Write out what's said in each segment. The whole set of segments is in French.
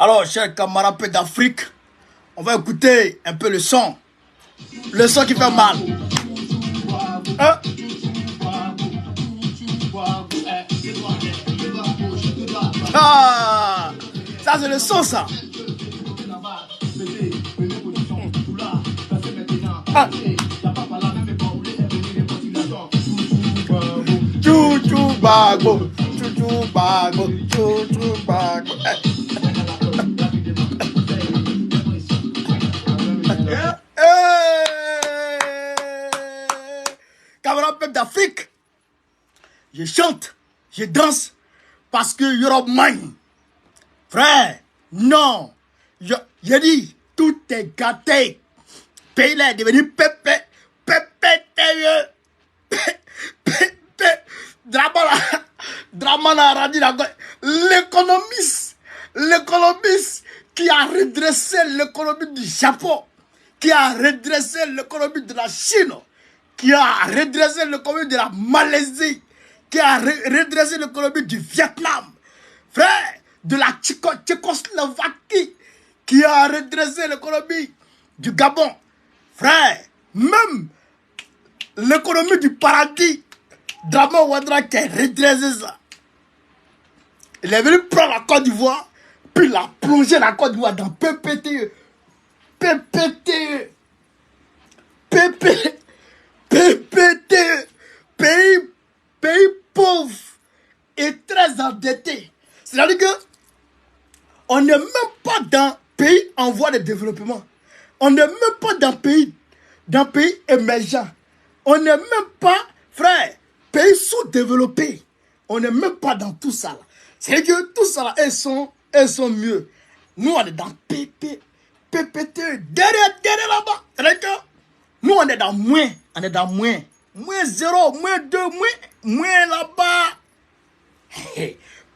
Alors, chers camarades d'Afrique, on va écouter un peu le son. Le son qui fait mal. Hein? Ah, ça c'est le son, ça. Ah. Chouchou bago, chouchou bago, chouchou bago. Camarades peuple d'Afrique, je chante, je danse parce que Europe mine. Frère, non, j'ai dit, tout est gâté. Pays là est devenu pépé, Dramana a dit l'économiste qui a redressé l'économie du Japon, qui a redressé l'économie de la Chine, qui a redressé l'économie de la Malaisie, qui a redressé l'économie du Vietnam, frère, de la Tchécoslovaquie, qui a redressé l'économie du Gabon, frère, même l'économie du paradis, Draman Ouattara qui a redressé ça. Il est venu prendre la Côte d'Ivoire, puis il a plongé la Côte d'Ivoire dans PPTE. Pays pauvre et très endetté. C'est-à-dire que on n'est même pas dans pays en voie de développement. On n'est même pas dans pays émergent. On n'est même pas, frère, pays sous-développés. On n'est même pas dans tout ça là. C'est que tout ça là, elles sont mieux. Nous on est dans PPT, derrière là-bas. C'est-à-dire que nous on est dans moins. On est dans moins. Moins 0, moins 2, moins là-bas.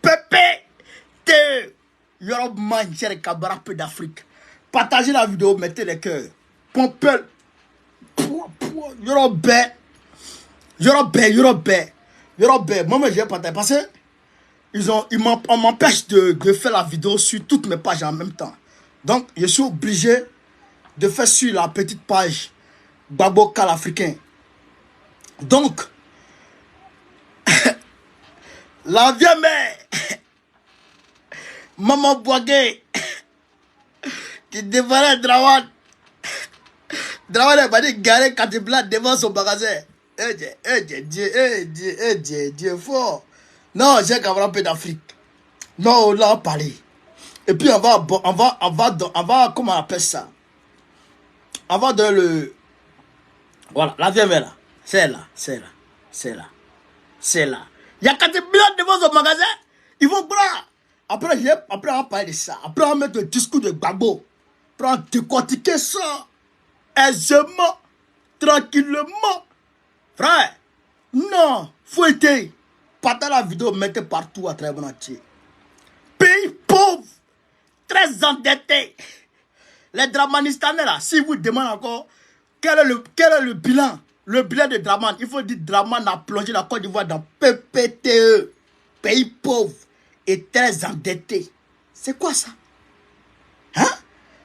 PPT. Europe man, cher camarades d'Afrique. Partagez la vidéo, mettez les cœurs. Pompel. Europe. Moi, j'ai partagé parce que on m'empêche de faire la vidéo sur toutes mes pages en même temps. Donc, je suis obligé de faire sur la petite page Babo Cal Africain. Donc, la vieille mère, Maman Boigué, qui dévalait Drawan. Drawan est dit garer Katibla devant son magasin. Dieu fort. Non, j'ai qu'à avoir un peu d'Afrique. Non, là, on va parler. Et puis, on va, comment on appelle ça? On va donner le... Voilà, la vieille là. C'est là. Il y a Katibla devant son magasin. Ils vont prendre. Après, on va parler de ça. Après, on va mettre le discours de Gbagbo. Après, on va décortiquer ça. Aisément. Tranquillement. Frère. Non. Faut aider. Partagez la vidéo, mettez partout à travers mon entier. Pays pauvre. Très endetté. Les Dramanistanais là, si vous demandez encore quel est le bilan. Le bilan de Draman. Il faut dire Draman a plongé la Côte d'Ivoire dans PPTE. Pays pauvre. Et très endetté. C'est quoi ça? Hein?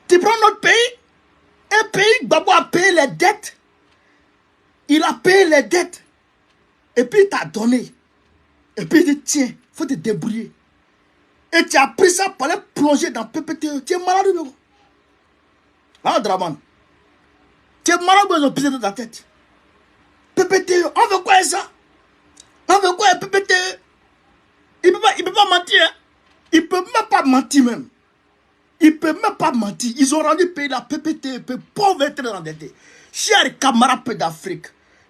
Tu prends notre pays? Un pays, Gbagbo a payé les dettes. Il a payé les dettes. Et puis il t'a donné. Et puis il dit, tiens, faut te débrouiller. Et tu as pris ça pour aller plonger dans PPTE. Tu es malade ou non? Hein, Draman? Tu es malade ou ils ont pisé dans ta tête? PPTE, on veut quoi ça? On veut quoi PPTE? Il peut pas mentir. Hein? Il peut même pas mentir même. Il peut même pas mentir. Ils ont rendu le pays la PPT, pauvre et très endetté. Chers camarades d'Afrique,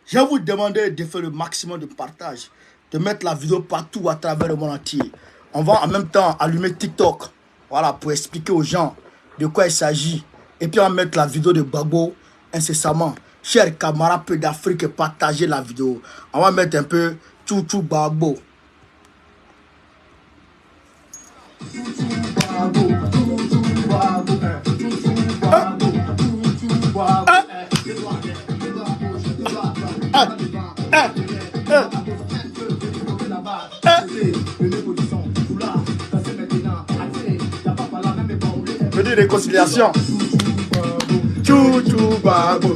je vais vous demander de faire le maximum de partage, de mettre la vidéo partout à travers le monde entier. On va en même temps allumer TikTok, voilà, pour expliquer aux gens de quoi il s'agit. Et puis on va mettre la vidéo de Gbagbo incessamment. Chers camarades d'Afrique, partagez la vidéo. On va mettre un peu Chouchou Gbagbo. dit réconciliation. Chouchou babou.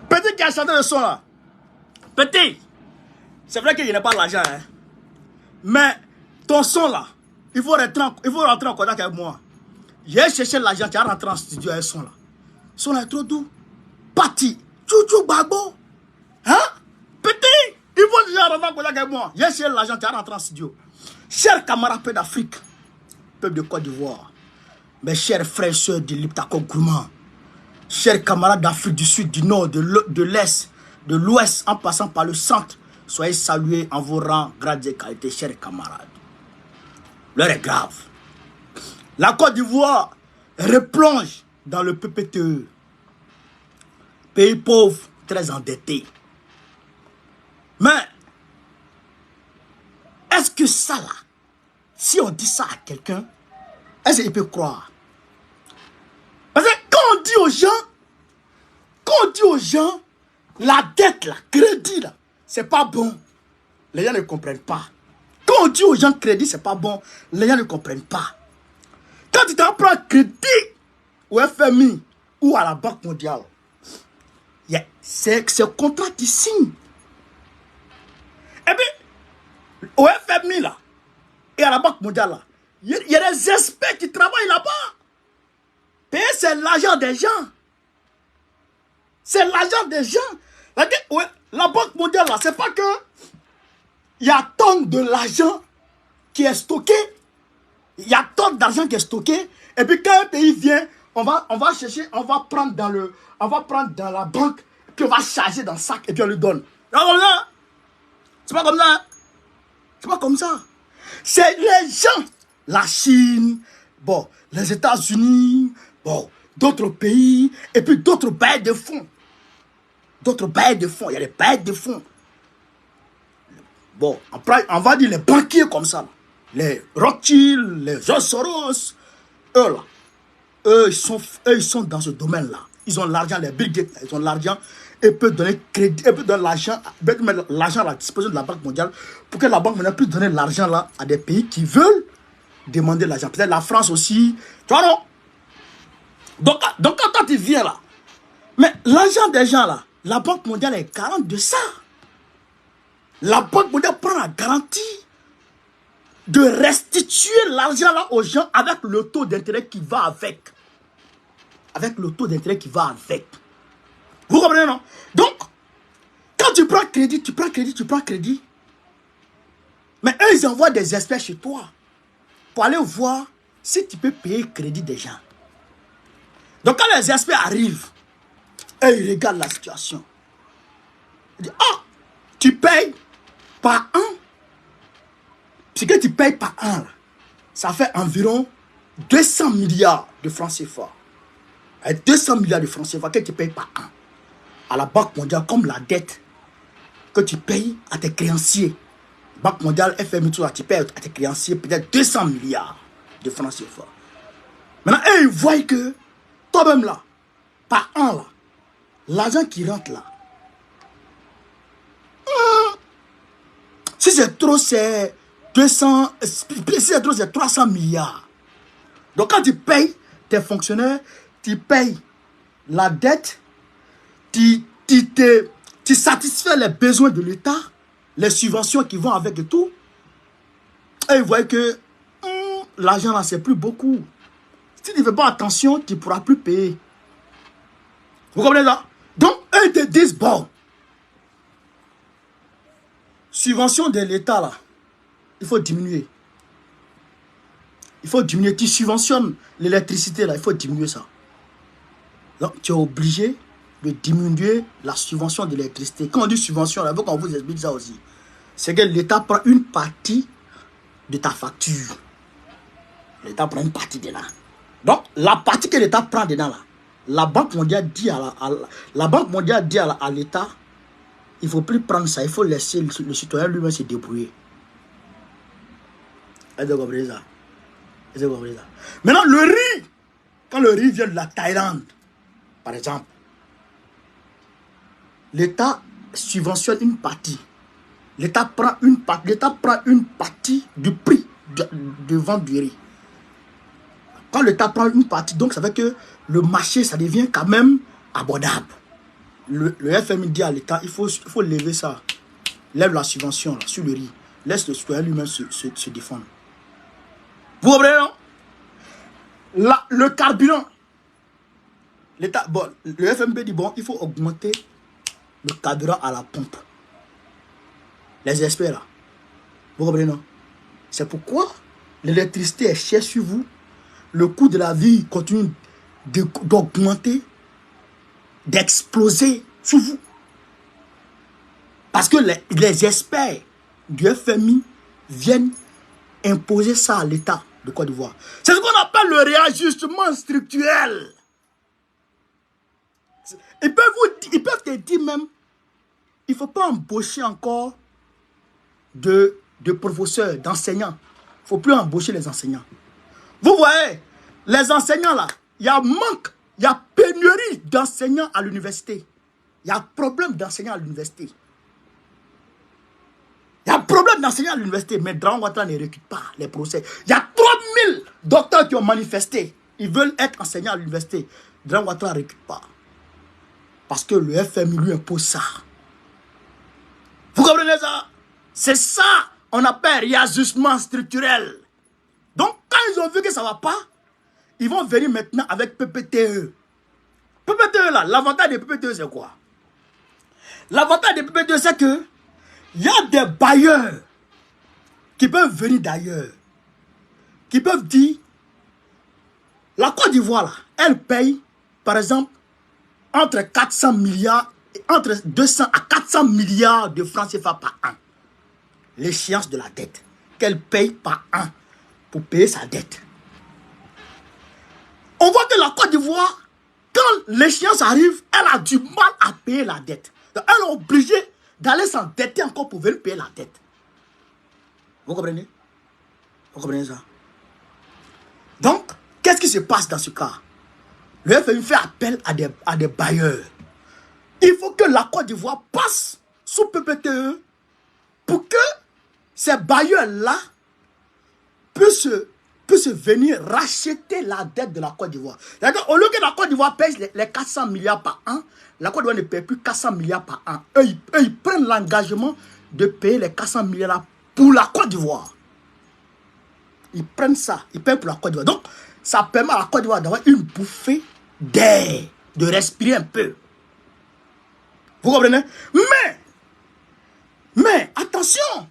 Petit qui a chanté le son là. Petit, c'est vrai qu'il n'y a pas l'argent, hein. Mais ton son là, il faut rentrer en contact avec moi. J'ai cherché l'argent, tu as rentré en studio avec son là. Son là est trop doux. Parti. Chouchou babo. Hein? Petit, il faut déjà rentrer en contact avec moi. J'ai cherché l'argent, tu as rentré en studio. Chers camarades peuple d'Afrique, peuple de Côte d'Ivoire, mes chers frères et sœurs de l'Iptako Gourmand, chers camarades d'Afrique du Sud, du Nord, de l'Est, de l'Ouest, en passant par le centre, soyez salués en vos rangs, grades et qualités, chers camarades. L'heure est grave. La Côte d'Ivoire replonge dans le PPTE. Pays pauvre, très endetté. Mais, est-ce que ça là, si on dit ça à quelqu'un, est-ce qu'il peut croire? Parce que quand on dit aux gens, la dette là, crédit là, c'est pas bon, les gens ne comprennent pas. Quand on dit aux gens crédit, c'est pas bon, les gens ne comprennent pas. Quand tu t'en prends crédit au FMI ou à la Banque mondiale, c'est ce contrat qui signe. Et puis, au FMI là, et à la Banque mondiale là, il y a des experts qui travaillent là-bas. Payer, c'est l'argent des gens. C'est l'argent des gens. La Banque mondiale là, c'est pas que il y a tant de l'argent qui est stocké. Il y a tant d'argent qui est stocké. Et puis quand un pays vient, on va chercher, on va prendre dans la banque, puis on va charger dans le sac et puis on lui donne. C'est pas comme ça. C'est pas comme ça. C'est les gens. La Chine, bon, les États-Unis, bon, d'autres pays, et puis d'autres bailleurs de fonds. D'autres bailleurs de fonds. Il y a des bailleurs de fonds. Bon, on va dire les banquiers comme ça. Les Rothschild, les George Soros, eux là. Eux, ils sont dans ce domaine-là. Ils ont l'argent, les Bill Gates, ils ont l'argent. Ils peuvent donner crédit, ils peuvent donner l'argent, mettre l'argent à la disposition de la Banque mondiale pour que la Banque mondiale puisse donner l'argent là à des pays qui veulent demander l'argent. Peut-être la France aussi. Tu vois, non? Donc quand tu viens là, mais l'argent des gens là, la Banque mondiale est garante de ça. La Banque mondiale prend la garantie de restituer l'argent là aux gens avec le taux d'intérêt qui va avec. Avec le taux d'intérêt qui va avec. Vous comprenez, non? Donc, quand tu prends crédit. Mais eux, ils envoient des experts chez toi pour aller voir si tu peux payer le crédit des gens. Donc, quand les experts arrivent, et ils regardent la situation. Ils disent, ah, tu payes par an. Ce que tu payes par an, là, ça fait environ 200 milliards de francs CFA. Et 200 milliards de francs CFA que tu payes par an à la Banque mondiale, comme la dette que tu payes à tes créanciers. Banque mondiale, FMI, tout ça, tu payes à tes créanciers peut-être 200 milliards de francs CFA. Maintenant, eux, ils voient que toi-même là, par an là, l'argent qui rentre là, si c'est trop, c'est 200, si c'est trop, c'est 300 milliards. Donc quand tu payes tes fonctionnaires, tu payes la dette, tu satisfais les besoins de l'État, les subventions qui vont avec et tout. Et ils voient que l'argent là, c'est plus beaucoup. Si tu ne fais pas attention, tu ne pourras plus payer. Vous comprenez ça? Donc, eux te disent, bon, subvention de l'État là, il faut diminuer. Il faut diminuer. Tu subventionnes l'électricité là, il faut diminuer ça. Donc, tu es obligé de diminuer la subvention de l'électricité. Quand on dit subvention, là, il faut qu'on vous explique ça aussi. C'est que l'État prend une partie de ta facture. L'État prend une partie de là. Donc, la partie que l'État prend dedans là, la Banque mondiale dit à l'État, il ne faut plus prendre ça, il faut laisser le citoyen lui-même se débrouiller. Est-ce que vous comprenez ça? Est-ce que vous comprenez ça? Maintenant, le riz, quand le riz vient de la Thaïlande, par exemple, l'État subventionne une partie. L'État prend une partie du prix de vente du riz. Quand l'État prend une partie, donc ça veut dire que le marché, ça devient quand même abordable. Le FMI dit à l'État, il faut lever ça. Lève la subvention là, sur le riz. Laisse le citoyen lui-même se défendre. Vous comprenez, non? Là, le carburant. L'État, bon, le FMB dit, bon, il faut augmenter le carburant à la pompe. Les experts là. Vous comprenez, non? C'est pourquoi l'électricité est chère sur vous. Le coût de la vie continue d'augmenter, d'exploser sur vous. Parce que les experts du FMI viennent imposer ça à l'État de Côte d'Ivoire. C'est ce qu'on appelle le réajustement structurel. Ils peuvent te dire même, il ne faut pas embaucher encore de professeurs, d'enseignants. Il ne faut plus embaucher les enseignants. Vous voyez, les enseignants là, il y a manque, il y a pénurie d'enseignants à l'université. Il y a problème d'enseignants à l'université. Il y a problème d'enseignants à l'université, mais Dragon Ouattara ne recrute pas les procès. Il y a 3000 docteurs qui ont manifesté. Ils veulent être enseignants à l'université. Dragon Ouattara ne recrute pas. Parce que le FMI lui impose ça. Vous comprenez ça? C'est ça on appelle réajustement structurel. Donc, quand ils ont vu que ça ne va pas, ils vont venir maintenant avec PPTE. PPTE là, l'avantage de PPTE c'est quoi? L'avantage de PPTE c'est que il y a des bailleurs qui peuvent venir d'ailleurs, qui peuvent dire, la Côte d'Ivoire là, elle paye, par exemple, entre 400 milliards, entre 200 à 400 milliards de francs CFA par an. L'échéance de la dette qu'elle paye par an pour payer sa dette. On voit que la Côte d'Ivoire, quand l'échéance arrive, elle a du mal à payer la dette. Donc, elle est obligée d'aller s'endetter encore pour venir payer la dette. Vous comprenez? Vous comprenez ça? Donc, qu'est-ce qui se passe dans ce cas? Le FMI fait appel à des bailleurs. Il faut que la Côte d'Ivoire passe sous PPTE pour que ces bailleurs-là puissent venir racheter la dette de la Côte d'Ivoire. Au lieu que la Côte d'Ivoire paye les 400 milliards par an, la Côte d'Ivoire ne paye plus 400 milliards par an. Eux, ils prennent l'engagement de payer les 400 milliards pour la Côte d'Ivoire. Ils prennent ça, ils payent pour la Côte d'Ivoire. Donc, ça permet à la Côte d'Ivoire d'avoir une bouffée d'air, de respirer un peu. Vous comprenez? Mais, attention,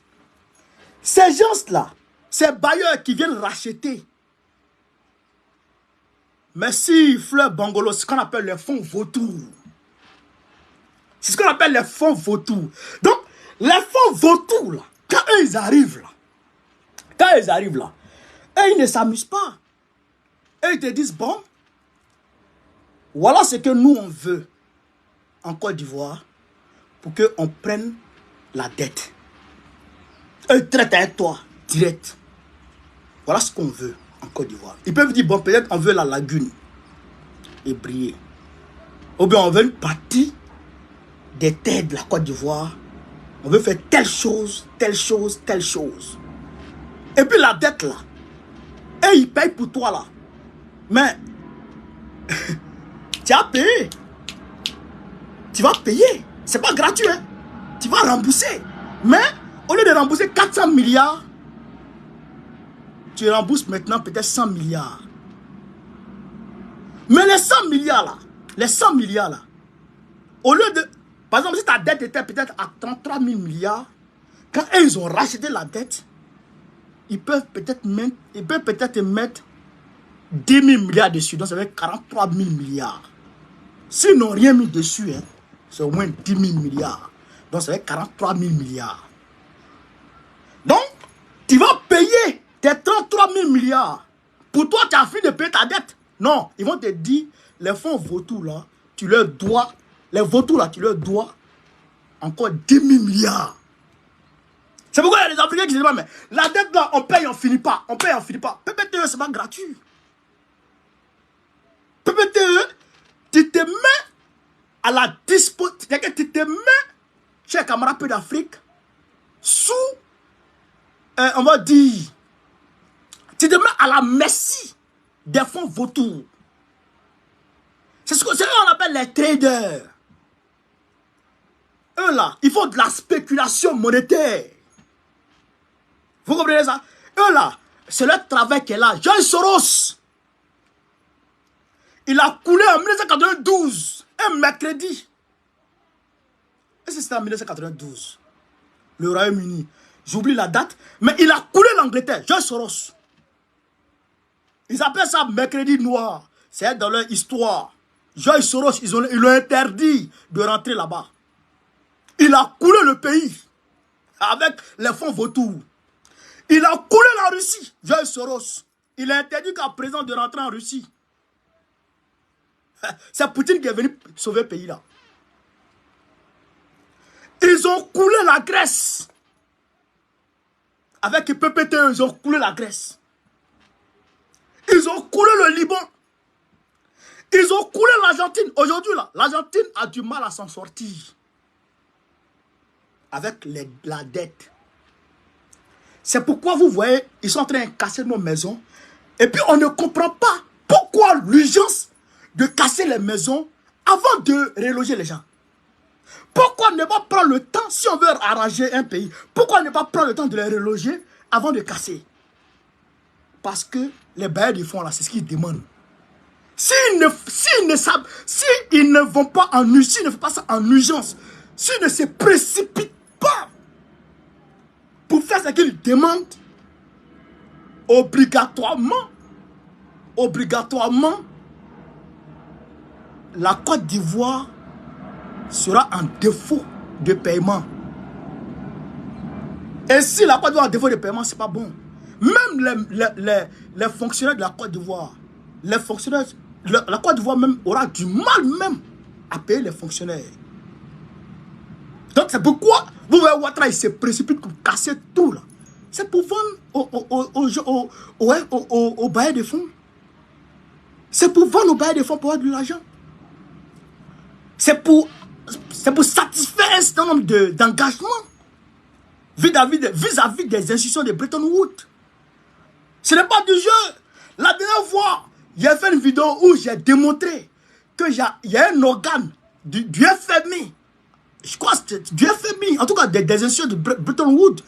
ces gens-là, ces bailleurs qui viennent racheter, merci Fleur Bongolo, c'est ce qu'on appelle les fonds vautours. C'est ce qu'on appelle les fonds vautours. Donc, les fonds vautours, là, quand ils arrivent là, ils ne s'amusent pas. Et ils te disent, bon, voilà ce que nous on veut en Côte d'Ivoire pour qu'on prenne la dette. Ils traitent avec toi, direct. Voilà ce qu'on veut en Côte d'Ivoire. Ils peuvent dire, bon, peut-être on veut la lagune et briller. Ou bien on veut une partie des terres de la Côte d'Ivoire. On veut faire telle chose, telle chose, telle chose. Et puis la dette là, et ils payent pour toi là. Mais, tu as payé. Tu vas payer. C'est pas gratuit, hein. Tu vas rembourser. Mais, au lieu de rembourser 400 milliards, tu rembourses maintenant peut-être 100 milliards. Mais les 100 milliards là, au lieu de... Par exemple, si ta dette était peut-être à 33 000 milliards, quand ils ont racheté la dette, ils peuvent peut-être mettre 10 000 milliards dessus. Donc, ça fait 43 000 milliards. S'ils n'ont rien mis dessus, hein, c'est au moins 10 000 milliards. Donc, ça fait 43 000 milliards. Donc, tu vas payer tes 33 000 milliards. Pour toi, tu as fini de payer ta dette. Non, ils vont te dire, les fonds vautours là, tu leur dois, les vautours là, tu leur dois encore 10 000 milliards. C'est pourquoi il y a des Africains qui disent, mais la dette là, on paye, on finit pas. On paye, on finit pas. PPTE, c'est pas gratuit. PPTE, tu te mets à la disposition, tu te mets chers camarades peu d'Afrique, sous, on va dire, tu te mets à la merci des fonds vautours. C'est ce qu'on appelle les traders. Eux là, ils font de la spéculation monétaire. Vous comprenez ça? Eux là, c'est leur travail qui est là. George Soros, il a coulé en 1992, un mercredi. Est-ce que c'était en 1992? Le Royaume-Uni. J'oublie la date, mais il a coulé l'Angleterre. George Soros. Ils appellent ça mercredi noir. C'est dans leur histoire. George Soros, ils l'ont interdit de rentrer là-bas. Il a coulé le pays avec les fonds vautours. Il a coulé la Russie, George Soros. Il a interdit qu'à présent de rentrer en Russie. C'est Poutine qui est venu sauver le pays là. Ils ont coulé la Grèce. Avec les PPTE, ils ont coulé la Grèce. Ils ont coulé le Liban. Ils ont coulé l'Argentine. Aujourd'hui, là, l'Argentine a du mal à s'en sortir. Avec la dette. C'est pourquoi vous voyez, ils sont en train de casser nos maisons. Et puis on ne comprend pas pourquoi l'urgence de casser les maisons avant de reloger les gens. Pourquoi ne pas prendre le temps, si on veut arranger un pays, pourquoi ne pas prendre le temps de les reloger avant de casser? Parce que les bailleurs de fonds là, c'est ce qu'ils demandent. S'ils ne vont pas en urgence, s'ils ne font pas ça en urgence, s'ils ne se précipitent pas pour faire ce qu'ils demandent, obligatoirement, la Côte d'Ivoire sera en défaut de paiement. Et si la Côte d'Ivoire a un défaut de paiement, c'est pas bon. Même les fonctionnaires de la Côte d'Ivoire, la Côte d'Ivoire même aura du mal même à payer les fonctionnaires. Donc c'est pourquoi vous voyez Ouattara, il se précipite pour casser tout là. C'est pour vendre aux bailleurs de fonds. C'est pour vendre aux bailleurs de fonds pour avoir de l'argent. C'est pour satisfaire un certain nombre d'engagements vis-à-vis des institutions de Bretton Woods. Ce n'est pas du jeu. La dernière fois, j'ai fait une vidéo où j'ai démontré qu'il y a un organe du FMI, je crois que c'est du FMI, en tout cas des institutions de Bretton Woods,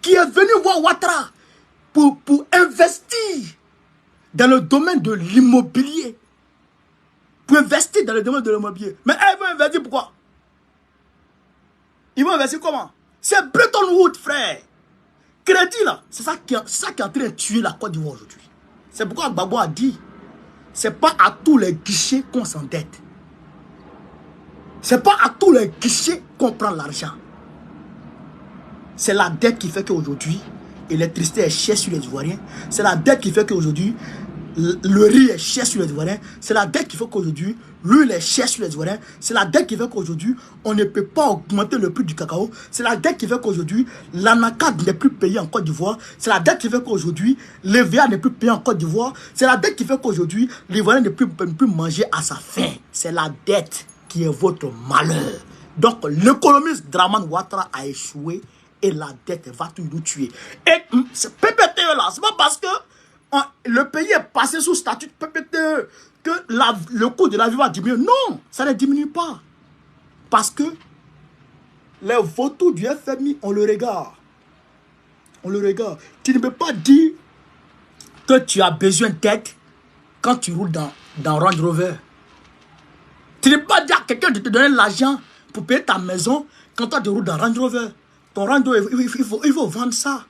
qui est venu voir Ouattara pour investir dans le domaine de l'immobilier. Pour investir dans le domaine de l'immobilier. Mais ils vont investir pourquoi? Ils vont investir comment? C'est Bretton Woods, frère. Crédit là, c'est ça qui est en train de tuer la Côte d'Ivoire aujourd'hui. C'est pourquoi Gbagbo a dit, c'est pas à tous les guichets qu'on s'endette. C'est pas à tous les guichets qu'on prend l'argent. C'est la dette qui fait qu'aujourd'hui, l'électricité est chère sur les Ivoiriens. C'est la dette qui fait qu'aujourd'hui, le riz est cher sur les Ivoiriens. C'est la dette qui fait qu'aujourd'hui, l'huile est chère sur les Ivoiriens. C'est la dette qui fait qu'aujourd'hui, on ne peut pas augmenter le prix du cacao. C'est la dette qui fait qu'aujourd'hui, l'anacad n'est plus payé en Côte d'Ivoire. C'est la dette qui fait qu'aujourd'hui, l'EVA n'est plus payé en Côte d'Ivoire. C'est la dette qui fait qu'aujourd'hui, l'Ivoirien ne peut plus manger à sa faim. C'est la dette qui est votre malheur. Donc, l'économiste Dramane Ouattara a échoué et la dette va tout nous tuer. Et ce PPTE là, c'est pas parce que le pays est passé sous statut de PPTE que le coût de la vie va diminuer. Non, ça ne diminue pas. Parce que les vautours du FMI, on le regarde. On le regarde. Tu ne peux pas dire que tu as besoin d'aide quand tu roules dans Range Rover. Tu ne peux pas dire à quelqu'un de te donner l'argent pour payer ta maison quand toi tu roules dans Range Rover. Ton Range Rover, il faut vendre ça.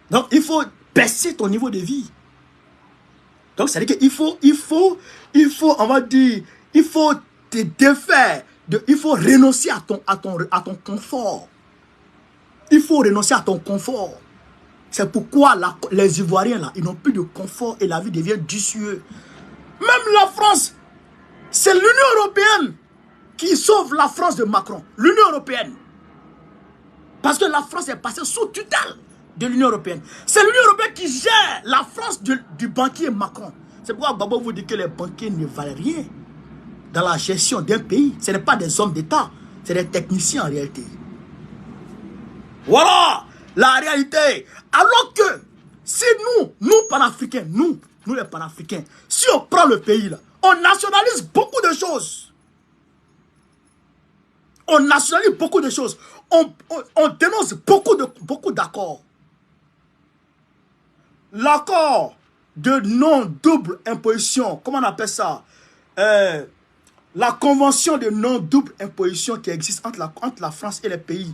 Donc, il faut baisser ton niveau de vie. Donc, ça veut dire qu'il faut, on va dire, il faut te défaire, il faut renoncer à ton confort. Il faut renoncer à ton confort. C'est pourquoi les Ivoiriens, là, ils n'ont plus de confort et la vie devient dissueuse. Même la France, c'est l'Union européenne qui sauve la France de Macron. L'Union européenne. Parce que la France est passée sous tutelle de l'Union européenne. C'est l'Union européenne qui gère la France du banquier Macron. C'est pourquoi Gbagbo vous dit que les banquiers ne valent rien dans la gestion d'un pays. Ce n'est pas des hommes d'État. C'est des techniciens en réalité. Voilà la réalité. Alors que si nous panafricains, nous les panafricains, si on prend le pays là, on nationalise beaucoup de choses. On nationalise beaucoup de choses. On dénonce beaucoup d'accords. L'accord de non-double imposition, comment on appelle ça? La convention de non-double imposition qui existe entre la France et les pays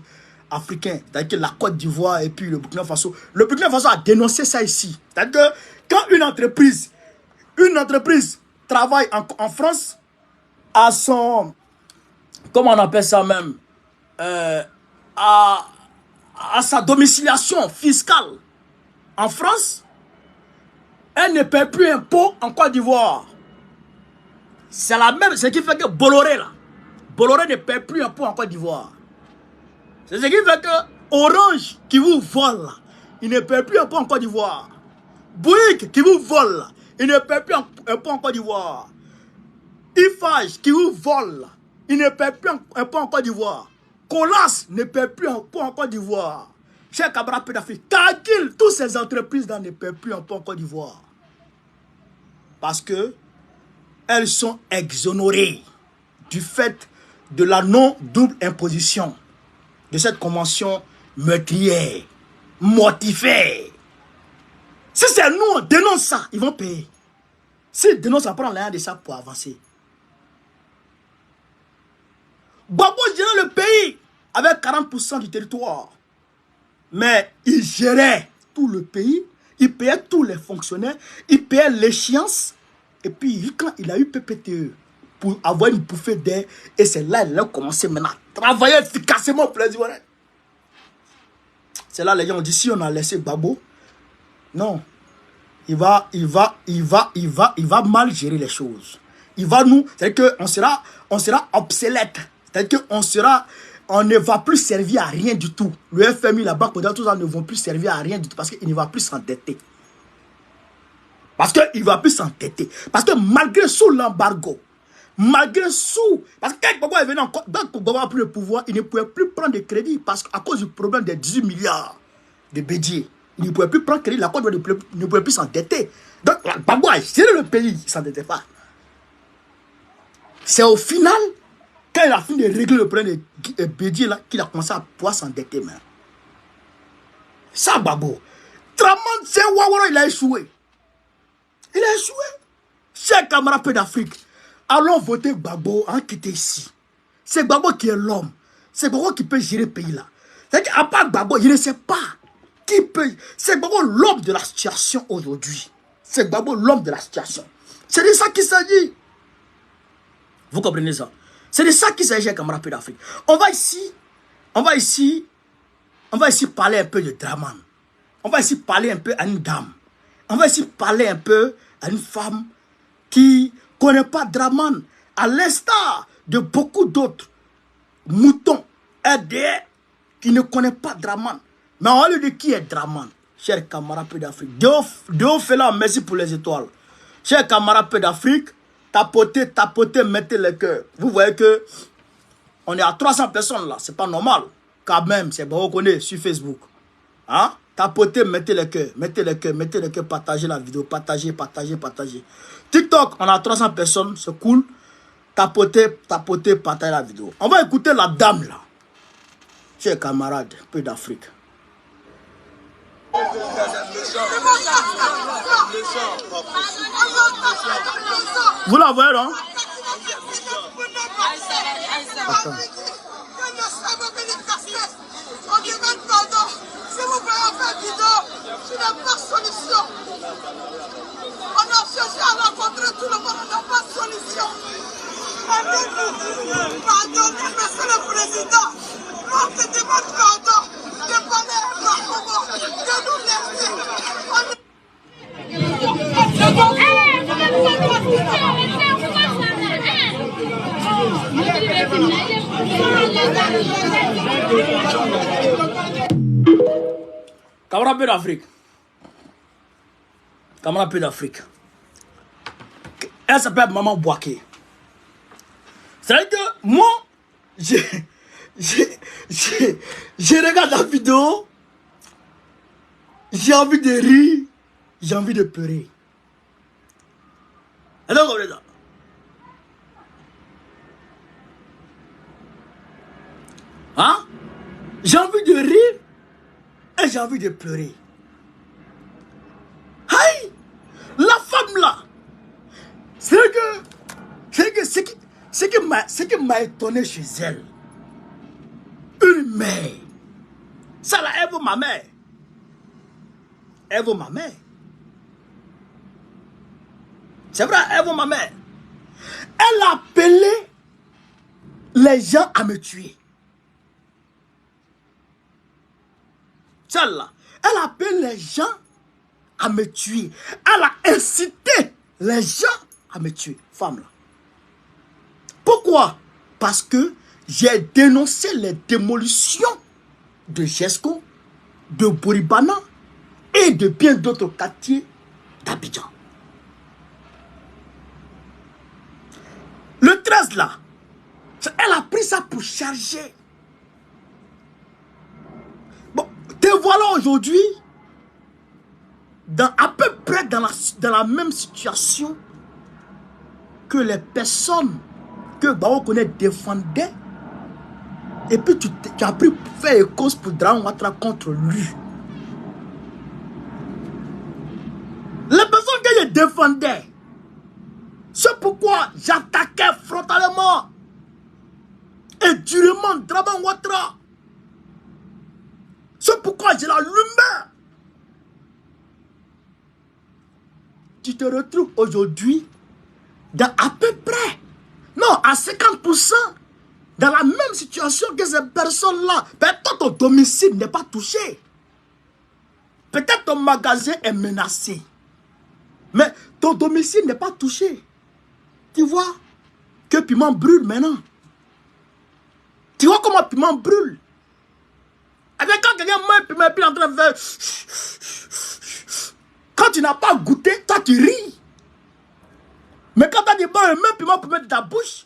africains, c'est-à-dire la Côte d'Ivoire et puis le Burkina Faso. Le Burkina Faso a dénoncé ça ici. C'est-à-dire que quand une entreprise travaille en France à son, comment on appelle ça même, à sa domiciliation fiscale en France, elle ne paie plus impôt en Côte d'Ivoire. C'est la même, ce qui fait que Bolloré ne paie plus impôt en Côte d'Ivoire. C'est ce qui fait que Orange qui vous vole là, il ne paie plus impôt en Côte d'Ivoire. Bouygues qui vous vole là, il ne paie plus impôt en Côte d'Ivoire. Eiffage qui vous vole là, il ne paie plus impôt en Côte d'Ivoire. Colas ne paie plus impôt en Côte d'Ivoire. Cheikh Camara d'Afrique, Cargill, toutes ces entreprises là ne paient plus impôt en Côte d'Ivoire. Parce que elles sont exonérées du fait de la non-double imposition de cette convention meurtrière, mortifère. Si c'est nous, on dénonce ça, ils vont payer. S'ils dénoncent, on prend l'un de ça pour avancer. Gbagbo gérait le pays avec 40% du territoire. Mais il gérait tout le pays, il payait tous les fonctionnaires, il payait l'échéance. Et puis, quand il a eu PPTE, pour avoir une bouffée d'air, et c'est là qu'il a commencé maintenant à travailler efficacement pour les Ivoiriens. C'est là les gens ont dit, si on a laissé Gbagbo, non, il va mal gérer les choses. Il va nous, c'est-à-dire qu'on sera obsolète. C'est-à-dire on ne va plus servir à rien du tout. Le FMI, la Banque mondiale, tout ça ne vont plus servir à rien du tout parce qu'il ne va plus s'endetter. Parce qu'il ne va plus s'endetter. Parce que malgré sous l'embargo, parce que quand Gbagbo est venu encore, quand Gbagbo a pris le pouvoir, il ne pouvait plus prendre de crédit parce qu'à cause du problème des 18 milliards de Bédier, il ne pouvait plus prendre crédit, la Côte d'Ivoire ne pouvait plus s'endetter. Donc Gbagbo a géré le pays, il ne s'endettait pas. C'est au final, quand il a fini de régler le problème de Bédier, qu'il a commencé à pouvoir s'endetter. Ça, Gbagbo. Draman, c'est Ouaouara, il a échoué. Il a échoué. Chers camarades d'Afrique, allons voter Gbagbo, hein, qui était ici. C'est Gbagbo qui est l'homme. C'est Gbagbo qui peut gérer le pays là. C'est-à-dire qu'à part Gbagbo, il ne sait pas qui peut. C'est Gbagbo l'homme de la situation aujourd'hui. C'est Gbagbo l'homme de la situation. C'est de ça qu'il s'agit. Vous comprenez ça? C'est de ça qu'il s'agit, camarades d'Afrique. On va ici parler un peu de Draman. On va ici parler un peu à une dame. On va ici parler un peu à une femme qui ne connaît pas Draman, à l'instar de beaucoup d'autres moutons RDR qui ne connaissent pas Draman. Mais on va lui dire qui est Draman, chers camarades d'Afrique. Dieu fait là, merci pour les étoiles. Chers camarades d'Afrique, tapotez, mettez le cœur. Vous voyez que on est à 300 personnes là, c'est pas normal. Quand même, c'est bon, on connaît sur Facebook. Hein? Tapotez, mettez le cœur, partagez la vidéo, partagez. TikTok, on a 300 personnes, c'est cool. Tapotez, partagez la vidéo. On va écouter la dame là. Chers camarades, peu d'Afrique. Vous la voyez, non? Attends. On demande pardon. Si vous voulez en faire vidéo, tu n'as pas de solution. On a cherché à rencontrer tout le monde, on n'a pas de solution. Pardon, monsieur le président. Nous, on te demande pardon de parler à Gbagbo, de nous laisser. Camarade d'Afrique. Elle s'appelle Maman Bouaké. C'est-à-dire que moi, je regarde la vidéo, j'ai envie de rire, j'ai envie de pleurer. Alors, on est là. Hein? J'ai envie de rire et j'ai envie de pleurer. Aïe! La femme là, ce qui m'a étonné chez elle, une mère, ça là, elle vaut ma mère. Elle vaut ma mère. C'est vrai, elle vaut ma mère. Elle a appelé les gens à me tuer. Celle-là, elle a appelé les gens à me tuer. Elle a incité les gens à me tuer. Femme là. Pourquoi? Parce que j'ai dénoncé les démolitions de Jesco, de Boribana et de bien d'autres quartiers d'Abidjan. Le 13 là, elle a pris ça pour charger. Bon, te voilà aujourd'hui à peu près dans la même situation que les personnes que Bao connaît défendaient. Et puis tu as pris pour faire cause pour Dran Ouattara contre lui. Les personnes que je défendais, c'est pourquoi j'attaquais frontalement et durement Dran Ouattara. C'est pourquoi je l'allumais. Tu te retrouves aujourd'hui dans à peu près, non, à 50%, dans la même situation que ces personnes-là. Peut-être ton domicile n'est pas touché. Peut-être ton magasin est menacé. Mais ton domicile n'est pas touché. Tu vois que piment brûle maintenant. Tu vois comment piment brûle. Avec quand quelqu'un mange piment, puis il est en train de faire... Quand tu n'as pas goûté, toi tu ris. Mais quand tu as dit, bon, le même piment pour mettre dans ta bouche,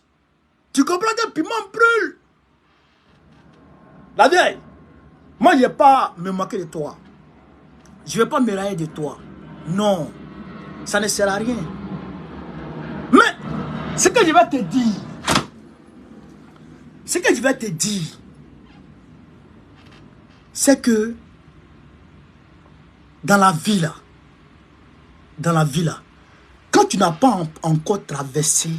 tu comprends que le piment brûle. La vieille, moi je ne vais pas me moquer de toi. Je ne vais pas me railler de toi. Non, ça ne sert à rien. Mais, ce que je vais te dire, c'est que dans la vie là, quand tu n'as pas encore traversé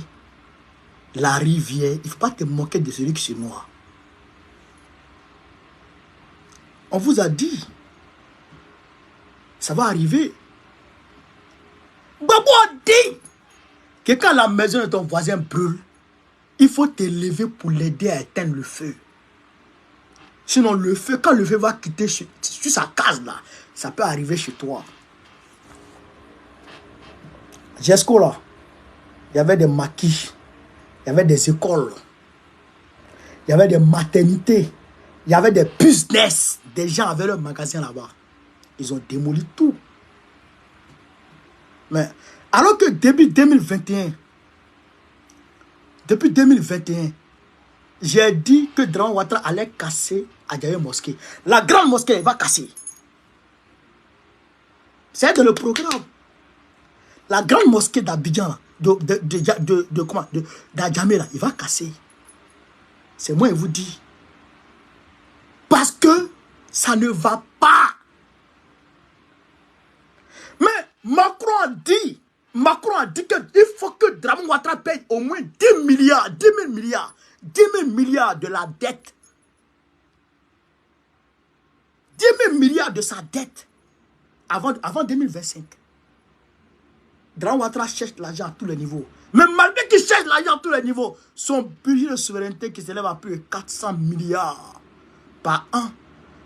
la rivière, il ne faut pas te moquer de celui qui se noie. On vous a dit, ça va arriver. Babo a dit que quand la maison de ton voisin brûle, il faut te lever pour l'aider à éteindre le feu. Sinon le feu, quand le feu va quitter sur sa case là, ça peut arriver chez toi. Jesco là, il y avait des maquis, il y avait des écoles, il y avait des maternités, il y avait des business. Des gens avaient leur magasin là-bas. Ils ont démoli tout. Mais alors que depuis 2021, j'ai dit que Dran Ouattara allait casser Adjaye Mosquée. La grande mosquée, il va casser. C'est dans le programme. La grande mosquée d'Abidjan, d'Adjamé, il va casser. C'est moi, je vous dis. Parce que ça ne va pas. Mais Macron a dit qu'il faut que Dran Ouattara paye au moins 10 000 milliards de la dette. 10 000 milliards de sa dette avant 2025. Dran Ouattara cherche l'argent à tous les niveaux. Mais malgré qu'il cherche l'argent à tous les niveaux, son budget de souveraineté qui s'élève à plus de 400 milliards par an.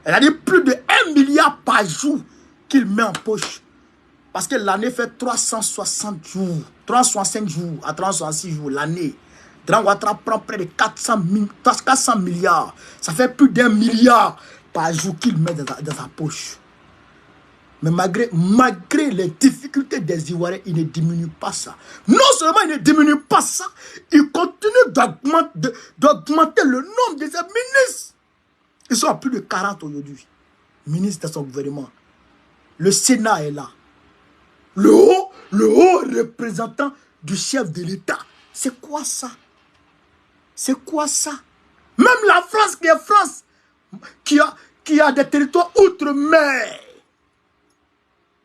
Elle a dit plus de 1 milliard par jour qu'il met en poche. Parce que l'année fait 360 jours, 365 jours à 366 jours l'année. Dran Ouattara prend près de 400 milliards. Ça fait plus d'1 milliard par jour qu'il met dans sa poche. Mais malgré les difficultés des Ivoiriens, il ne diminue pas ça. Non seulement il ne diminue pas ça, il continue d'augmenter le nombre de ses ministres. Ils sont à plus de 40 aujourd'hui. Ministres de son gouvernement. Le Sénat est là. Le haut représentant du chef de l'État. C'est quoi ça? C'est quoi ça? Même la France qui est France, qui a des territoires outre-mer.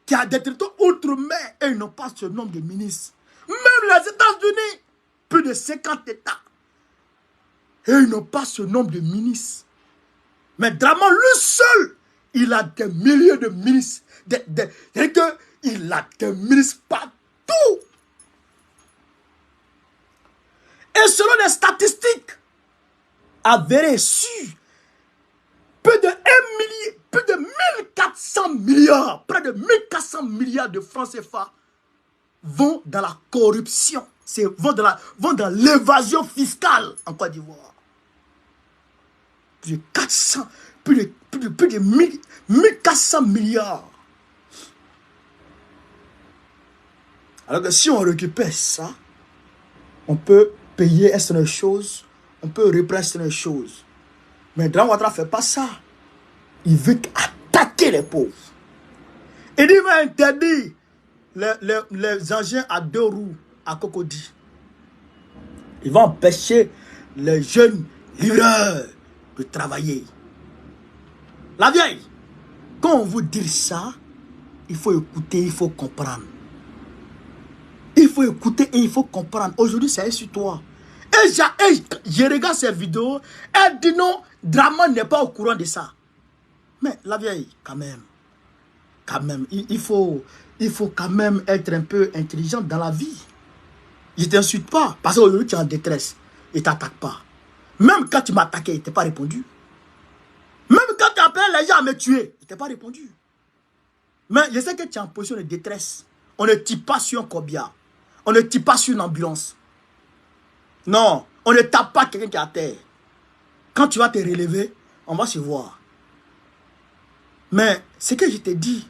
Qui a des territoires outre-mer et ils n'ont pas ce nombre de ministres. Même les États-Unis, plus de 50 États. Et ils n'ont pas ce nombre de ministres. Mais Draman, lui seul, il a des milliers de ministres. Il a des ministres partout. Et selon les statistiques, avérées sûres, plus de 1400 milliards, près de 1400 milliards de francs CFA vont dans la corruption, vont dans l'évasion fiscale en Côte d'Ivoire. Plus de 400, plus de 1400 milliards. Alors que si on récupère ça, on peut payer certaines choses, on peut reprendre certaines choses. Mais Draman Ouattara ne fait pas ça. Il veut attaquer les pauvres. Il dit qu'il va interdire les engins à 2 roues à Cocody. Il va empêcher les jeunes livreurs de travailler. La vieille, quand on vous dit ça, il faut écouter, il faut comprendre. Il faut écouter et il faut comprendre. Aujourd'hui, c'est sur toi. Et je regarde ces vidéos, elle dit non, Draman n'est pas au courant de ça. Mais la vieille, quand même, il faut quand même être un peu intelligent dans la vie. Je ne t'insulte pas, parce qu'aujourd'hui tu es en détresse, il ne t'attaque pas. Même quand tu m'as attaqué, il ne t'a pas répondu. Même quand tu appelles les gens à me tuer, il ne t'a pas répondu. Mais je sais que tu es en position de détresse. On ne tire pas sur un corbillard. On ne tire pas sur une ambulance. Non, on ne tape pas quelqu'un qui est à terre. Quand tu vas te relever, on va se voir. Mais ce que je te dis,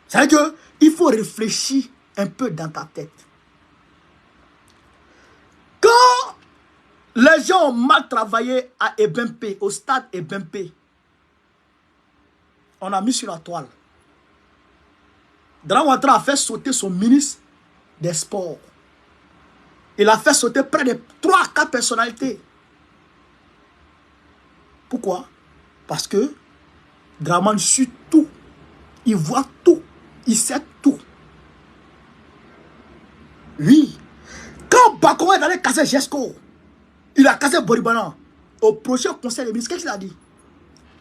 c'est qu'il faut réfléchir un peu dans ta tête. Quand les gens ont mal travaillé à Ebempe, au stade Ebempe, on a mis sur la toile. Draman Ouattara a fait sauter son ministre des Sports. Il a fait sauter près de 3 à 4 personnalités. Pourquoi? Parce que Draman suit tout. Il voit tout. Il sait tout. Oui. Quand Bakong est allé casser Jesco, il a cassé Boribana. Au prochain conseil des ministres, qu'est-ce qu'il a dit?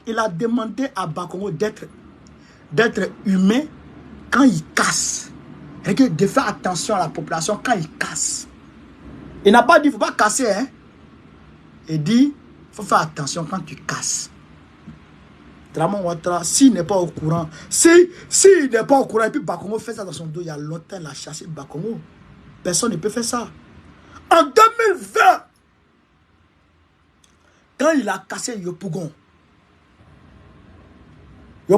Il a demandé à Bakong d'être humain quand il casse. Et de faire attention à la population quand il casse. Il n'a pas dit, il ne faut pas casser. Hein? Il dit, il faut faire attention quand tu casses. Draman Ouattara, s'il n'est pas au courant, s'il n'est pas au courant, et puis Bakongo fait ça dans son dos, il y a longtemps, il a chassé Bakongo. Personne ne peut faire ça. En 2020, quand il a cassé Yopougon, je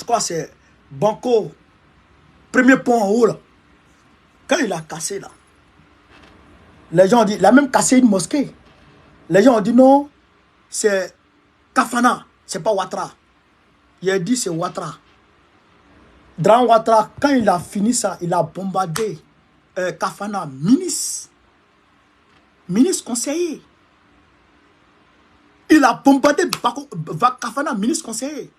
crois que c'est Banco, premier pont en haut là. Quand il a cassé là, les gens ont dit, il a même cassé une mosquée. Les gens ont dit non, c'est Kafana, c'est pas Ouattara. Il a dit c'est Ouattara. Draman Ouattara, quand il a fini ça, il a bombardé Kafana, ministre conseiller. Il a bombardé Kafana, ministre conseiller.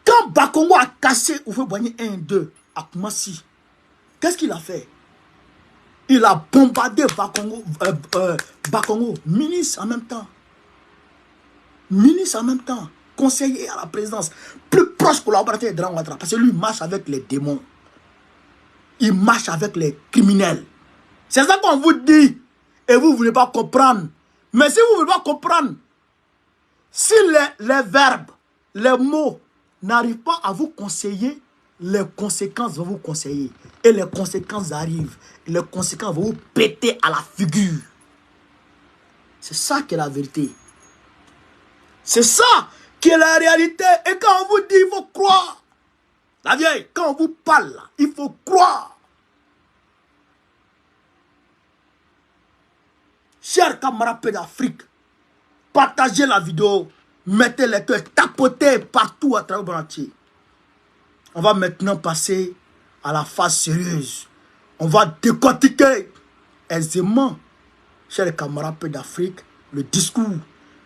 Quand Bakongo a cassé Oufé-Boigny 1 2 à Koumassi, qu'est-ce qu'il a fait? Il a bombardé Bakongo, ministre en même temps. Ministre en même temps, conseiller à la présidence, plus proche collaborateur de Draman Ouattara, parce que lui, il marche avec les démons. Il marche avec les criminels. C'est ça qu'on vous dit, et vous ne voulez pas comprendre. Mais si vous ne voulez pas comprendre, si les verbes, les mots n'arrivent pas à vous conseiller, les conséquences vont vous conseiller. Et les conséquences arrivent. Et les conséquences vont vous péter à la figure. C'est ça qui est la vérité. C'est ça qui est la réalité. Et quand on vous dit, il faut croire. La vieille, quand on vous parle, là, il faut croire. Chers camarades d'Afrique, partagez la vidéo, mettez les cœurs, tapotez partout à travers le monde entier. On va maintenant passer à la phase sérieuse. On va décortiquer aisément, chers camarades d'Afrique, le discours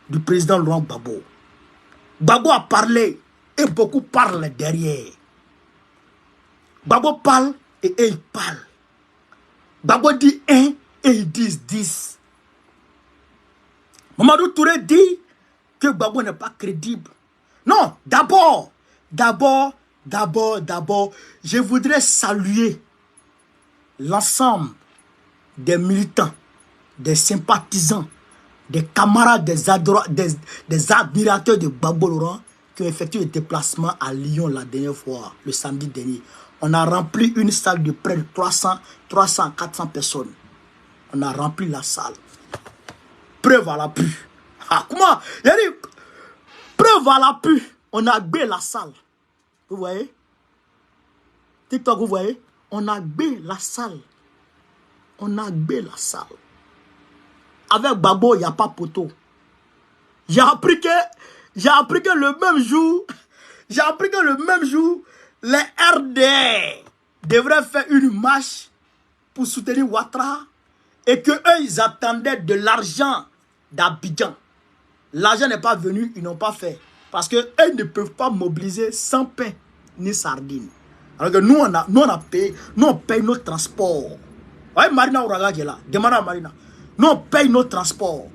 du président Laurent Gbagbo. Gbagbo a parlé et beaucoup parlent derrière. Gbagbo parle et il parle. Gbagbo dit 1 et ils disent 10. Mamadou Touré dit que Gbagbo n'est pas crédible. Non, d'abord, je voudrais saluer l'ensemble des militants, des sympathisants, des camarades, des admirateurs de Gbagbo Laurent qui ont effectué le déplacement à Lyon la dernière fois, le samedi dernier. On a rempli une salle de près de 300, 400 personnes. On a rempli la salle. Preuve à l'appui. Ah, comment? Il y a dit, preuve à l'appui. On a gbé la salle. Vous voyez? TikTok, vous voyez? On a gbé la salle. On a gbé la salle. Avec Gbagbo, il n'y a pas poteau. J'ai appris que le même jour, les RDR devraient faire une marche pour soutenir Ouattara et que eux, ils attendaient de l'argent d'Abidjan. L'argent n'est pas venu, ils n'ont pas fait. Parce qu'eux ne peuvent pas mobiliser sans pain ni sardines. Alors que nous, on paye nos transports. Vous voyez Marina Ouraga qui est là. Demandez à Marina. Nous, on paye nos transports.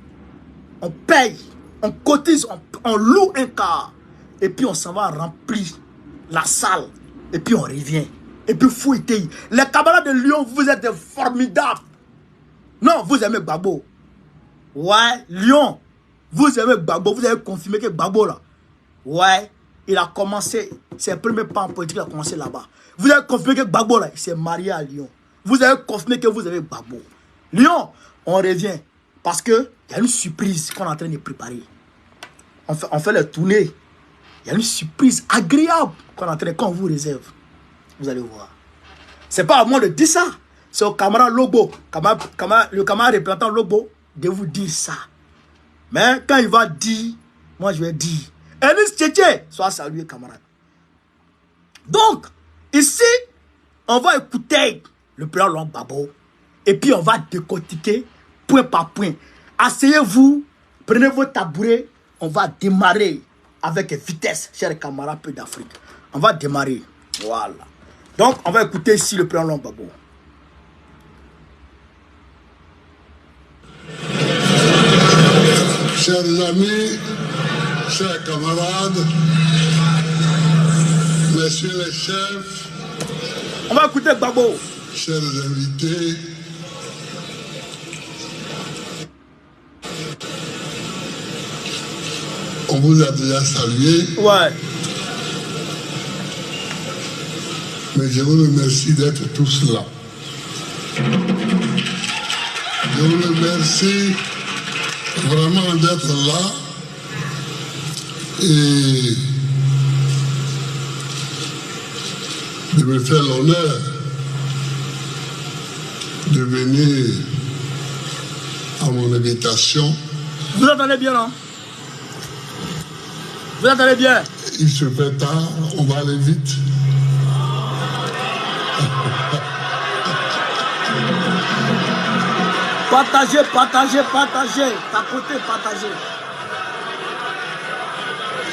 On paye, on cotise, on loue un car. Et puis on s'en va remplir la salle. Et puis on revient. Et puis fouettez. Les camarades de Lyon, vous êtes formidables. Non, vous aimez Gbagbo. Ouais, Lyon, vous aimez Gbagbo. Vous avez confirmé que Gbagbo là. Ouais, il a commencé, ses premiers pas en politique, il a commencé là-bas. Vous avez confirmé que Gbagbo là, il s'est marié à Lyon. Vous avez confirmé que vous avez Gbagbo. Lyon, on revient. Parce qu'il y a une surprise qu'on est en train de préparer. On fait les tournées. Il y a une surprise agréable qu'on vous réserve. Vous allez voir. C'est pas à moi de dire ça. C'est au camarade Lobo, le camarade représentant Lobo, de vous dire ça. Mais quand il va dire, moi je vais dire. Elis Tchétché, sois salué, camarade. Donc, ici, on va écouter le président Laurent Gbagbo. Et puis on va décortiquer point par point. Asseyez-vous, prenez vos tabourets, on va démarrer avec vitesse, chers camarades peu d'Afrique. On va démarrer. Voilà. Donc, on va écouter ici le président Laurent Gbagbo. Chers amis, chers camarades, messieurs les chefs, on va écouter Gbagbo. Chers invités, on vous a déjà salué. Ouais. Mais je vous remercie d'être tous là. Je vous remercie vraiment d'être là et de me faire l'honneur de venir à mon invitation. Vous entendez bien, non? Vous entendez bien? Il se fait tard, on va aller vite. Partagez, partagez, partagez. Tapotez, partagez.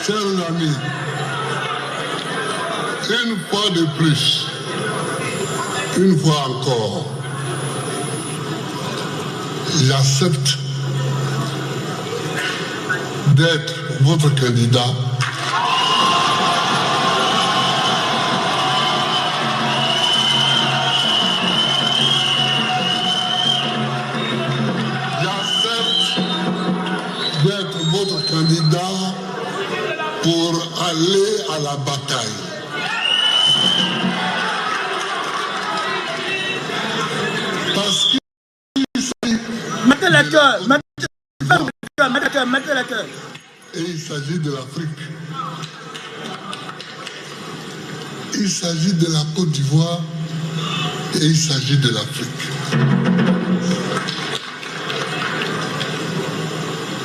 Chers amis, une fois de plus, une fois encore, j'accepte d'être votre candidat. D'être votre candidat pour aller à la bataille. Parce qu'il mettez les cœurs, mettez les cœurs. Et il s'agit de l'Afrique. Il s'agit de la Côte d'Ivoire et il s'agit de l'Afrique.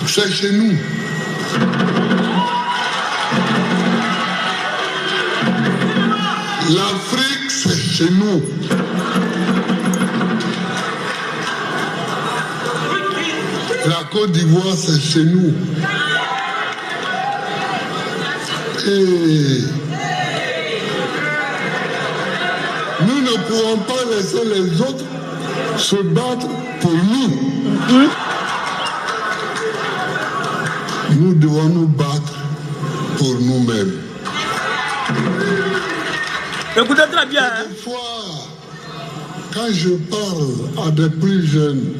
C'est chez nous. L'Afrique, c'est chez nous. La Côte d'Ivoire, c'est chez nous. Et nous ne pouvons pas laisser les autres se battre pour nous. Nous devons nous battre pour nous-mêmes. Écoutez très bien. Hein? Des fois, quand je parle à des plus jeunes,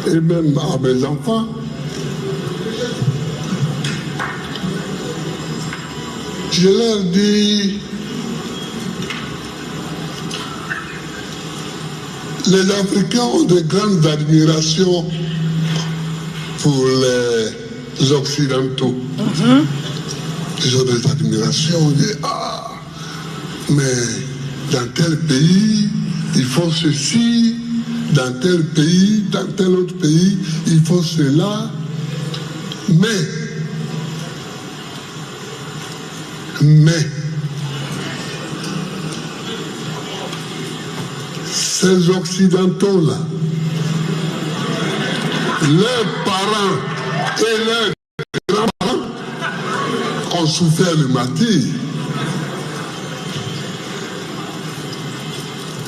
et même à mes enfants, je leur dis, les Africains ont de grandes admirations pour les Occidentaux. Ils ont des admirations, on dit, ah, mais dans tel pays, ils font ceci, dans tel pays, dans tel autre pays, ils font cela. Mais, ces Occidentaux-là, leurs parents et leurs grands-parents ont souffert le martyre.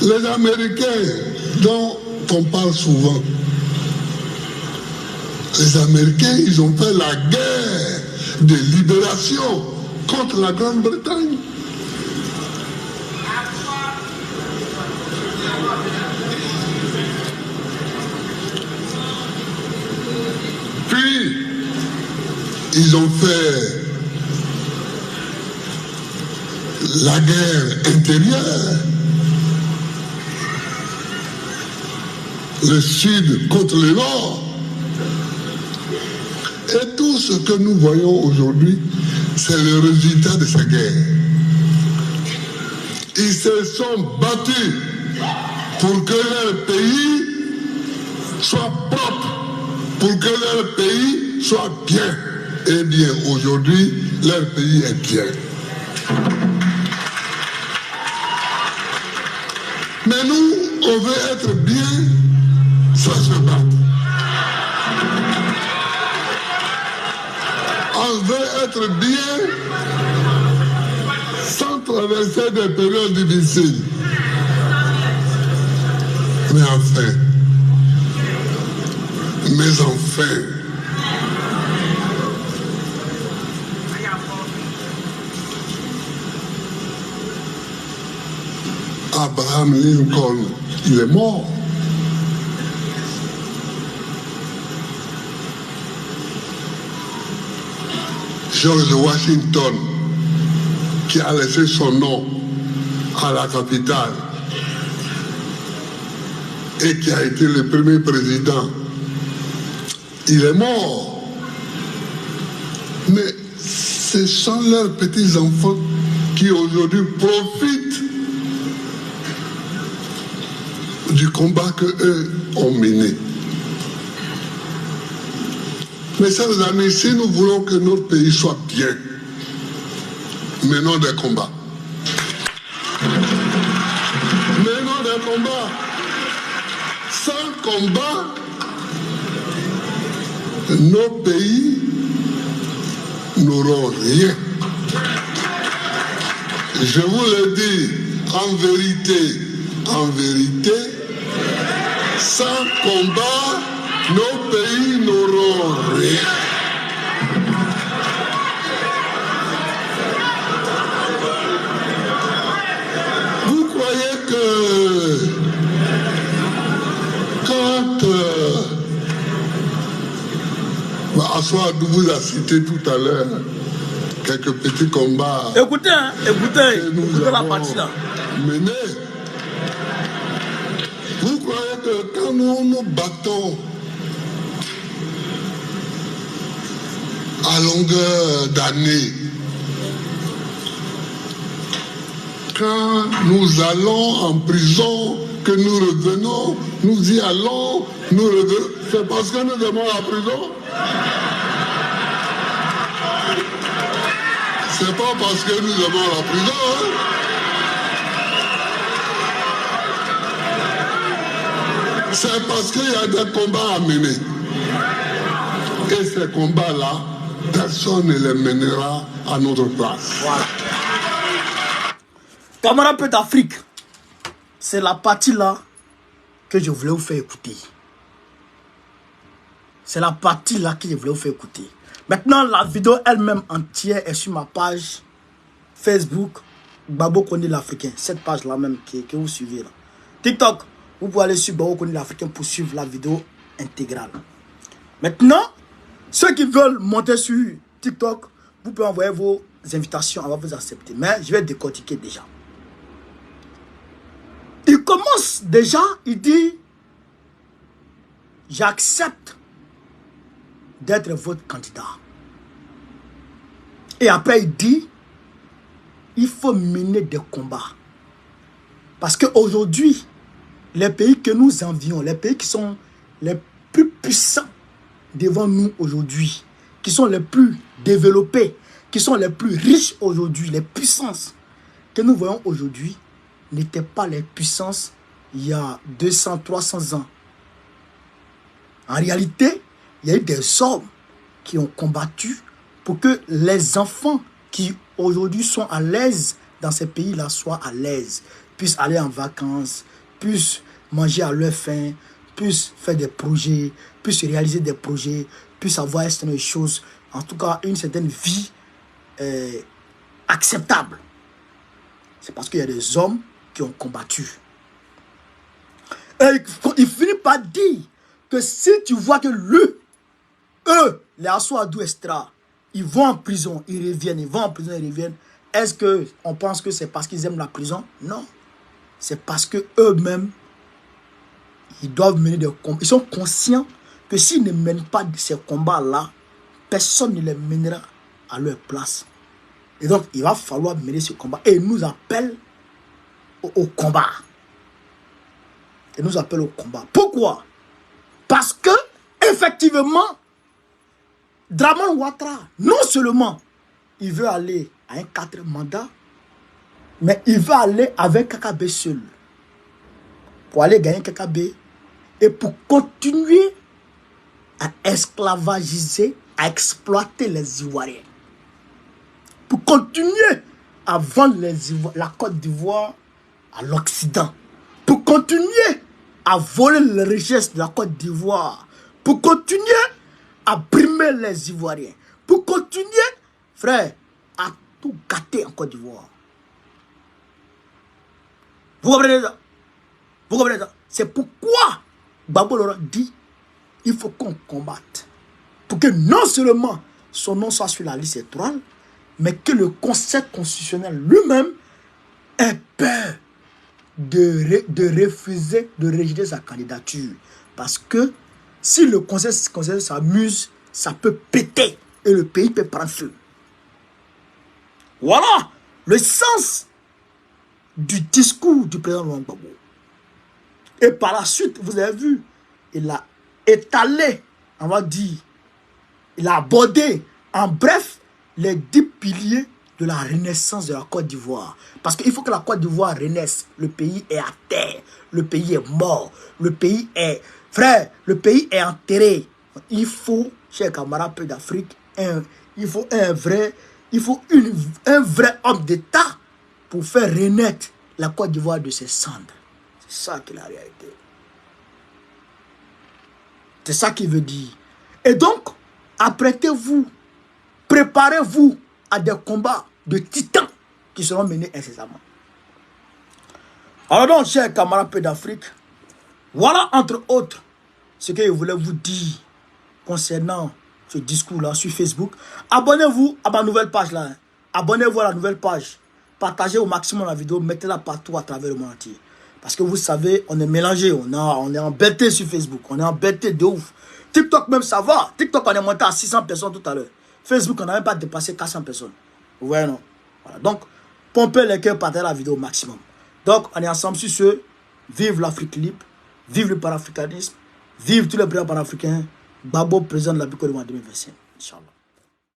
Les Américains, dont on parle souvent, les Américains, ils ont fait la guerre de libération contre la Grande-Bretagne. Puis, ils ont fait la guerre intérieure. Le Sud contre le Nord. Et tout ce que nous voyons aujourd'hui, c'est le résultat de ces guerres. Ils se sont battus pour que leur pays soit propre, pour que leur pays soit bien. Eh bien, aujourd'hui, leur pays est bien. Mais nous, on veut être bien sans se battre. On veut être bien sans traverser des périodes difficiles. Mais enfin, Abraham Lincoln, il est mort. George Washington, qui a laissé son nom à la capitale et qui a été le premier président, il est mort. Mais ce sont leurs petits-enfants qui aujourd'hui profitent du combat qu'eux ont mené. Mais ces années, si nous voulons que notre pays soit bien, menons des combats. Menons des combats. Sans combat, nos pays n'auront rien. Je vous le dis, en vérité, sans combat, nos pays n'auront rien. Vous croyez que quand Assoadou vous a cité tout à l'heure quelques petits combats. Écoutez la partie là. Menés. Vous croyez que quand nous nous battons à longueur d'année quand nous allons en prison, que nous revenons, nous y allons, nous revenons. C'est parce que nous aimons la prison. C'est pas parce que nous aimons la prison. C'est parce qu'il y a des combats à mener. Et ces combats-là, personne ne les mènera à notre place. Voilà. Camarades d'Afrique, c'est la partie là que je voulais vous faire écouter. C'est la partie là que je voulais vous faire écouter. Maintenant, la vidéo elle-même entière est sur ma page Facebook, Babo Koné l'Africain. Cette page-là même que vous suivez là. TikTok, vous pouvez aller sur Babo Koné l'Africain pour suivre la vidéo intégrale. Maintenant, ceux qui veulent monter sur TikTok, vous pouvez envoyer vos invitations, on va vous accepter. Mais je vais décortiquer déjà. Il commence déjà, il dit, j'accepte d'être votre candidat. Et après il dit, il faut mener des combats. Parce qu'aujourd'hui, les pays que nous envions, les pays qui sont les plus puissants devant nous aujourd'hui, qui sont les plus développés, qui sont les plus riches aujourd'hui, les puissances que nous voyons aujourd'hui, n'étaient pas les puissances il y a 200, 300 ans. En réalité, il y a eu des hommes qui ont combattu pour que les enfants qui aujourd'hui sont à l'aise dans ces pays-là soient à l'aise, puissent aller en vacances, puissent manger à leur faim, puissent faire des projets, puissent réaliser des projets, puissent avoir certaines choses, en tout cas une certaine vie acceptable. C'est parce qu'il y a des hommes qui ont combattu. Et il finit par dire que si tu vois que eux, les Assoadou Estra, ils vont en prison, ils reviennent, ils vont en prison, ils reviennent. Est-ce qu'on pense que c'est parce qu'ils aiment la prison? Non. C'est parce que eux-mêmes, ils doivent mener des combats. Ils sont conscients que s'ils ne mènent pas ces combats-là, personne ne les mènera à leur place. Et donc, il va falloir mener ce combat. Et ils nous appellent au combat. Ils nous appellent au combat. Pourquoi? Parce que, effectivement, Draman Ouattara, non seulement il veut aller à un 4e mandat, mais il veut aller avec Kakabe seul. Pour aller gagner Kakabe et pour continuer à esclavagiser, à exploiter les Ivoiriens. Pour continuer à vendre la Côte d'Ivoire à l'Occident. Pour continuer à voler les richesses de la Côte d'Ivoire. Pour continuer à brimer les Ivoiriens. Pour continuer, frère, à tout gâter en Côte d'Ivoire. Vous comprenez ça? Vous comprenez ça? C'est pourquoi Babo Laurent dit il faut qu'on combatte. Pour que non seulement son nom soit sur la liste électorale, mais que le Conseil constitutionnel lui-même ait peur de refuser, de rejeter sa candidature. Parce que si le Conseil s'amuse, ça peut péter et le pays peut prendre feu. Voilà le sens du discours du président Laurent Gbagbo. Et par la suite, vous avez vu, il a étalé, on va dire, il a abordé, en bref, les 10 piliers de la renaissance de la Côte d'Ivoire. Parce qu'il faut que la Côte d'Ivoire renaisse. Le pays est à terre, le pays est mort, le pays est... Frère, le pays est enterré. Il faut, chers camarades d'Afrique, il faut un vrai homme d'État pour faire renaître la Côte d'Ivoire de ses cendres. C'est ça qui est la réalité. C'est ça qu'il veut dire. Et donc, apprêtez-vous, préparez-vous à des combats de titans qui seront menés incessamment. Alors donc, chers camarades d'Afrique, voilà entre autres ce que je voulais vous dire concernant ce discours-là sur Facebook. Abonnez-vous à ma nouvelle page là. Abonnez-vous à la nouvelle page. Partagez au maximum la vidéo, mettez-la partout à travers le monde entier. Parce que vous savez, on est mélangé, on est embêté sur Facebook, on est embêté de ouf. TikTok même ça va. TikTok on est monté à 600 personnes tout à l'heure. Facebook on n'a même pas dépassé 400 personnes. Vous voyez non? Voilà. Donc, Pompez les cœurs, partagez la vidéo au maximum. Donc, on est ensemble sur ce. Vive l'Afrique libre. Vive le panafricanisme. Vive tous les présidents panafricains. Gbagbo, président de la Côte d'Ivoire 2025. Inch'Allah.